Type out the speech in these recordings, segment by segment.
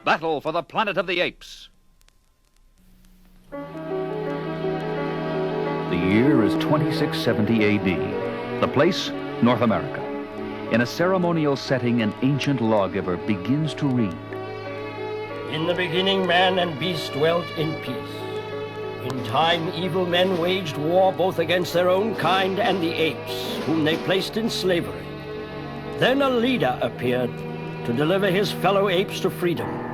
battle for the planet of the apes. The year is 2670 A.D. The place, North America. In a ceremonial setting, an ancient lawgiver begins to read. In the beginning, man and beast dwelt in peace. In time, evil men waged war both against their own kind and the apes, whom they placed in slavery. Then a leader appeared to deliver his fellow apes to freedom.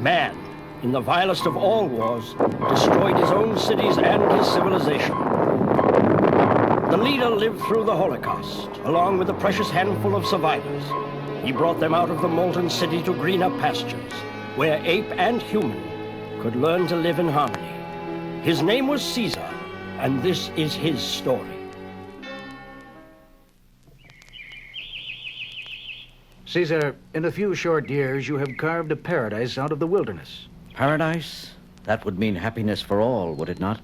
Man, in the vilest of all wars, destroyed his own cities and his civilization. The leader lived through the Holocaust, along with a precious handful of survivors. He brought them out of the molten city to greener pastures, where ape and human could learn to live in harmony. His name was Caesar, and this is his story. Caesar, in a few short years, you have carved a paradise out of the wilderness. Paradise? That would mean happiness for all, would it not?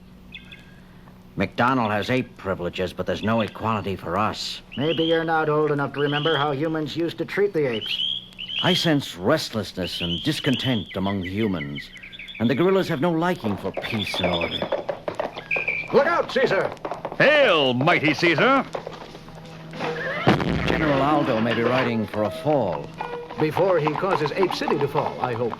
McDonald has ape privileges, but there's no equality for us. Maybe you're not old enough to remember how humans used to treat the apes. I sense restlessness and discontent among the humans, and the gorillas have no liking for peace and order. Look out, Caesar! Hail, mighty Caesar! General Aldo may be riding for a fall. Before he causes Ape City to fall, I hope.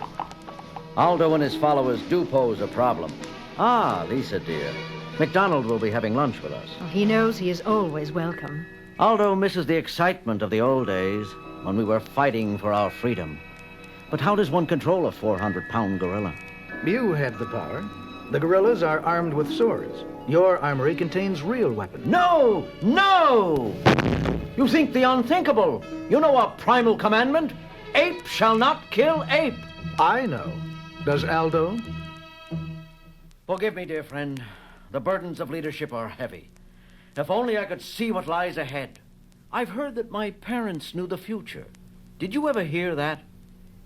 Aldo and his followers do pose a problem. Ah, Lisa, dear. McDonald will be having lunch with us. Well, he knows he is always welcome. Aldo misses the excitement of the old days when we were fighting for our freedom. But how does one control a 400-pound gorilla? You have the power. The gorillas are armed with swords. Your armory contains real weapons. No! No! You think the unthinkable. You know our primal commandment? Ape shall not kill ape. I know. Does Aldo? Forgive me, dear friend. The burdens of leadership are heavy. If only I could see what lies ahead. I've heard that my parents knew the future. Did you ever hear that?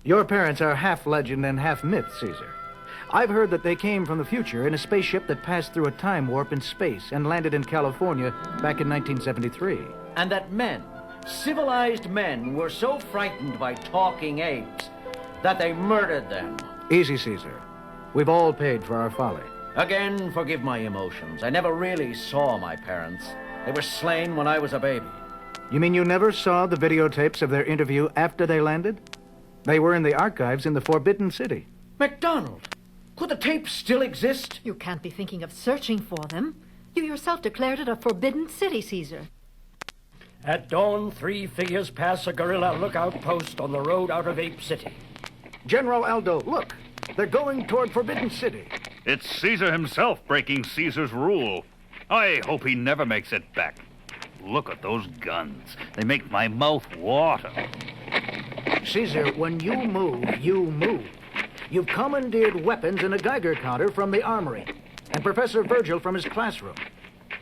Your parents are half legend and half myth, Caesar. I've heard that they came from the future in a spaceship that passed through a time warp in space and landed in California back in 1973. And that men, civilized men, were so frightened by talking apes that they murdered them. Easy, Caesar. We've all paid for our folly. Again, forgive my emotions. I never really saw my parents. They were slain when I was a baby. You mean you never saw the videotapes of their interview after they landed? They were in the archives in the Forbidden City. McDonald, could the tapes still exist? You can't be thinking of searching for them. You yourself declared it a forbidden city, Caesar. At dawn, 3 figures pass a guerrilla lookout post on the road out of Ape City. General Aldo, look. They're going toward Forbidden City. It's Caesar himself breaking Caesar's rule. I hope he never makes it back. Look at those guns. They make my mouth water. Caesar, when you move, you move. You've commandeered weapons and a Geiger counter from the armory, and Professor Virgil from his classroom.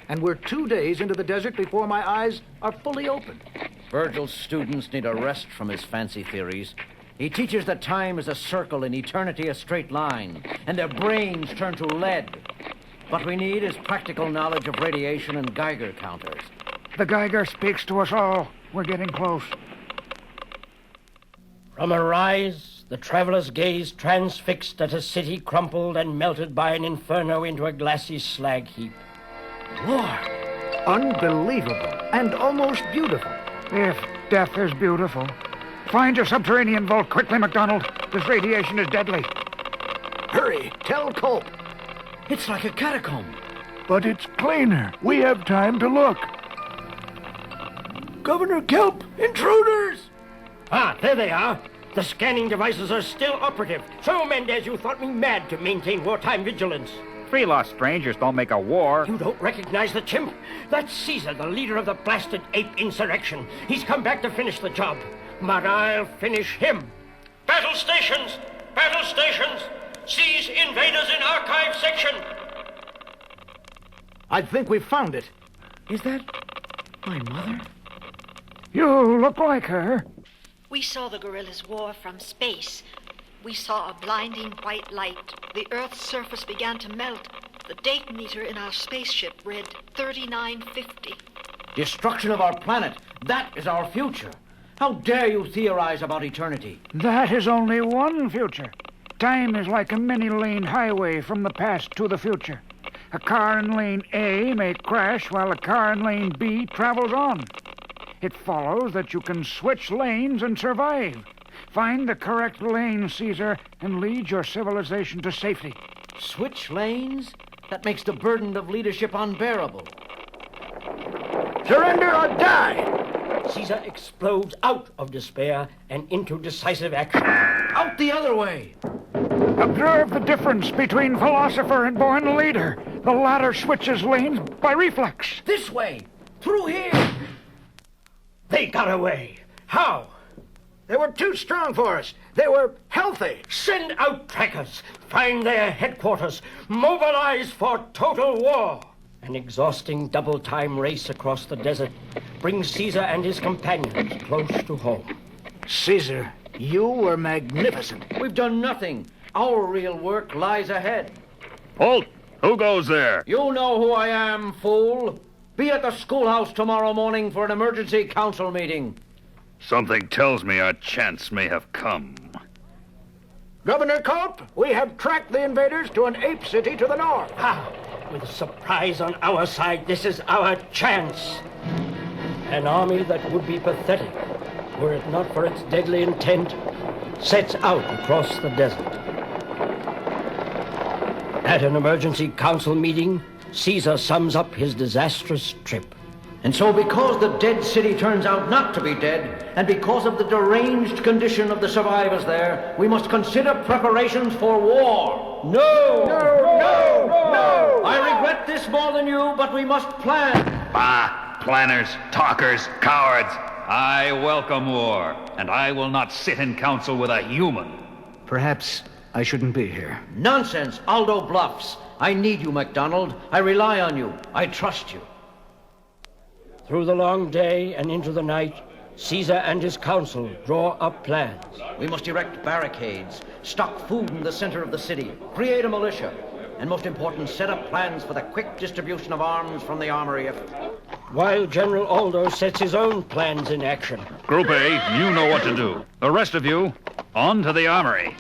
And we're 2 days into the desert before my eyes are fully open. Virgil's students need a rest from his fancy theories. He teaches that time is a circle and eternity a straight line, and their brains turn to lead. What we need is practical knowledge of radiation and Geiger counters. The Geiger speaks to us all. We're getting close. From a rise, the travelers gazed transfixed at a city crumpled and melted by an inferno into a glassy slag heap. Lord, unbelievable and almost beautiful. If death is beautiful. Find your subterranean vault quickly, McDonald. This radiation is deadly. Hurry, tell Cope. It's like a catacomb. But it's cleaner. We have time to look. Governor Kelp, intruders! Ah, there they are. The scanning devices are still operative. So, Mendez, you thought me mad to maintain wartime vigilance. 3 lost strangers don't make a war. You don't recognize the chimp? That's Caesar, the leader of the blasted ape insurrection. He's come back to finish the job. But I'll finish him. Battle stations! Battle stations! Seize invaders in archive section! I think we've found it. Is that my mother? You look like her. We saw the gorillas' war from space. We saw a blinding white light. The Earth's surface began to melt. The date meter in our spaceship read 3950. Destruction of our planet. That is our future. How dare you theorize about eternity? That is only one future. Time is like a many-lane highway from the past to the future. A car in lane A may crash while a car in lane B travels on. It follows that you can switch lanes and survive. Find the correct lane, Caesar, and lead your civilization to safety. Switch lanes? That makes the burden of leadership unbearable. Surrender or die! Caesar explodes out of despair and into decisive action. Out the other way! Observe the difference between philosopher and born leader. The latter switches lanes by reflex. This way! Through here! They got away. How? They were too strong for us. They were healthy. Send out trackers. Find their headquarters. Mobilize for total war. An exhausting double-time race across the desert brings Caesar and his companions close to home. Caesar, you were magnificent. We've done nothing. Our real work lies ahead. Halt! Who goes there? You know who I am, fool. Be at the schoolhouse tomorrow morning for an emergency council meeting. Something tells me our chance may have come. Governor Culp, we have tracked the invaders to an ape city to the north. Ha! With surprise on our side, this is our chance. An army that would be pathetic, were it not for its deadly intent, sets out across the desert. At an emergency council meeting, Caesar sums up his disastrous trip. And so because the dead city turns out not to be dead, and because of the deranged condition of the survivors there, we must consider preparations for war. No! I regret this more than you, but we must plan. Bah! Planners, talkers, cowards. I welcome war, and I will not sit in council with a human. Perhaps I shouldn't be here. Nonsense! Aldo bluffs. I need you, MacDonald. I rely on you. I trust you. Through the long day and into the night, Caesar and his council draw up plans. We must erect barricades, stock food in the center of the city, create a militia, and most important, set up plans for the quick distribution of arms from the armory. While General Aldo sets his own plans in action. Group A, you know what to do. The rest of you, on to the armory.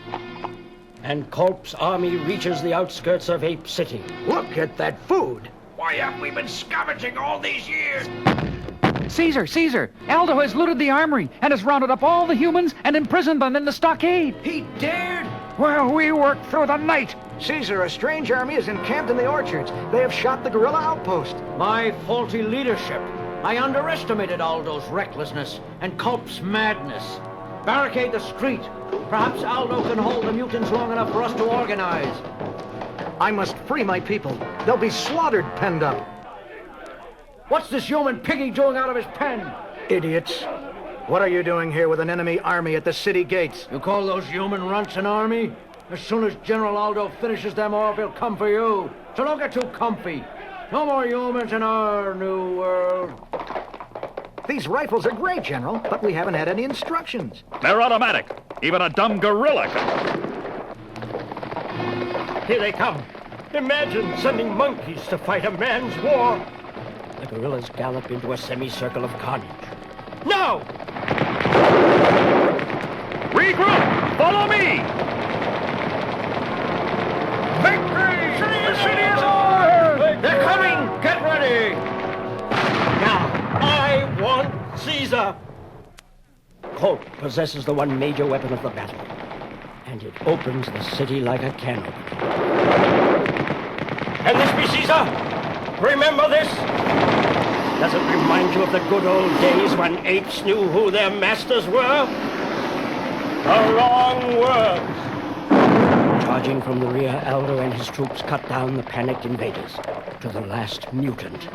And Culp's army reaches the outskirts of Ape City. Look at that food. Why haven't we been scavenging all these years? Caesar! Aldo has looted the armory and has rounded up all the humans and imprisoned them in the stockade. He dared? Well, we worked through the night. Caesar, a strange army is encamped in the orchards. They have shot the guerrilla outpost. My faulty leadership. I underestimated Aldo's recklessness and Culp's madness. Barricade the street. Perhaps Aldo can hold the mutants long enough for us to organize. I must free my people. They'll be slaughtered penned up. What's this human piggy doing out of his pen? Idiots. What are you doing here with an enemy army at the city gates? You call those human runts an army? As soon as General Aldo finishes them off, he'll come for you. So don't get too comfy. No more humans in our new world. These rifles are great, General, but we haven't had any instructions. They're automatic. Even a dumb gorilla can... Here they come. Imagine sending monkeys to fight a man's war. The guerrillas gallop into a semicircle of carnage. Now! Regroup! Follow me! Victory! The city is ours! They're coming! Get ready! Now, I want Caesar! Culp possesses the one major weapon of the battle, and it opens the city like a cannon. Can this be Caesar? Remember this? Does it remind you of the good old days when apes knew who their masters were? The wrong words. Charging from the rear, Aldo and his troops cut down the panicked invaders to the last mutant,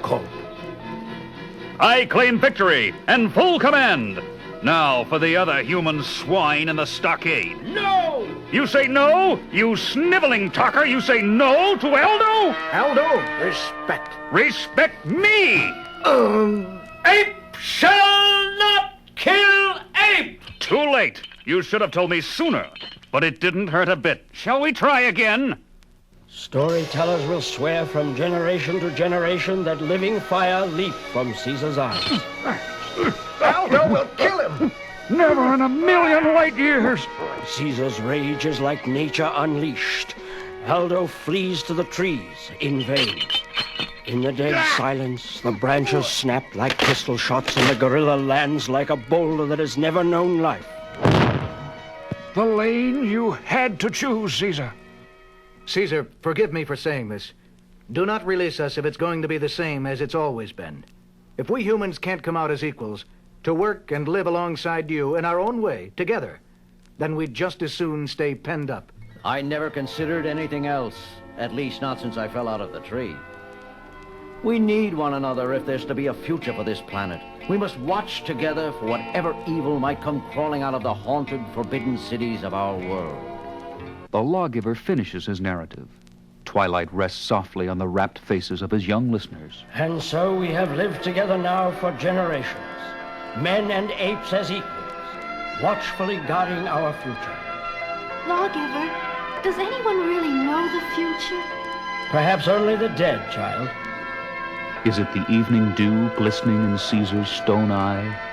Culp. I claim victory and full command. Now for the other human swine in the stockade. No! You say no? You sniveling talker, you say no to Aldo? Aldo, respect. Respect me! Ape shall not kill ape! Too late. You should have told me sooner. But it didn't hurt a bit. Shall we try again? Storytellers will swear from generation to generation that living fire leaped from Caesar's eyes. Aldo will kill him. Never in a million light years. Caesar's rage is like nature unleashed. Aldo flees to the trees in vain. In the dead silence, the branches snap like pistol shots, and the gorilla lands like a boulder that has never known life. The lane you had to choose, Caesar. Caesar, forgive me for saying this. Do not release us if it's going to be the same as it's always been. If we humans can't come out as equals, to work and live alongside you in our own way, together, then we'd just as soon stay penned up. I never considered anything else, at least not since I fell out of the tree. We need one another if there's to be a future for this planet. We must watch together for whatever evil might come crawling out of the haunted, forbidden cities of our world. The lawgiver finishes his narrative. Twilight rests softly on the rapt faces of his young listeners. And so we have lived together now for generations, men and apes as equals, watchfully guarding our future. Lawgiver, does anyone really know the future? Perhaps only the dead, child. Is it the evening dew glistening in Caesar's stone eye?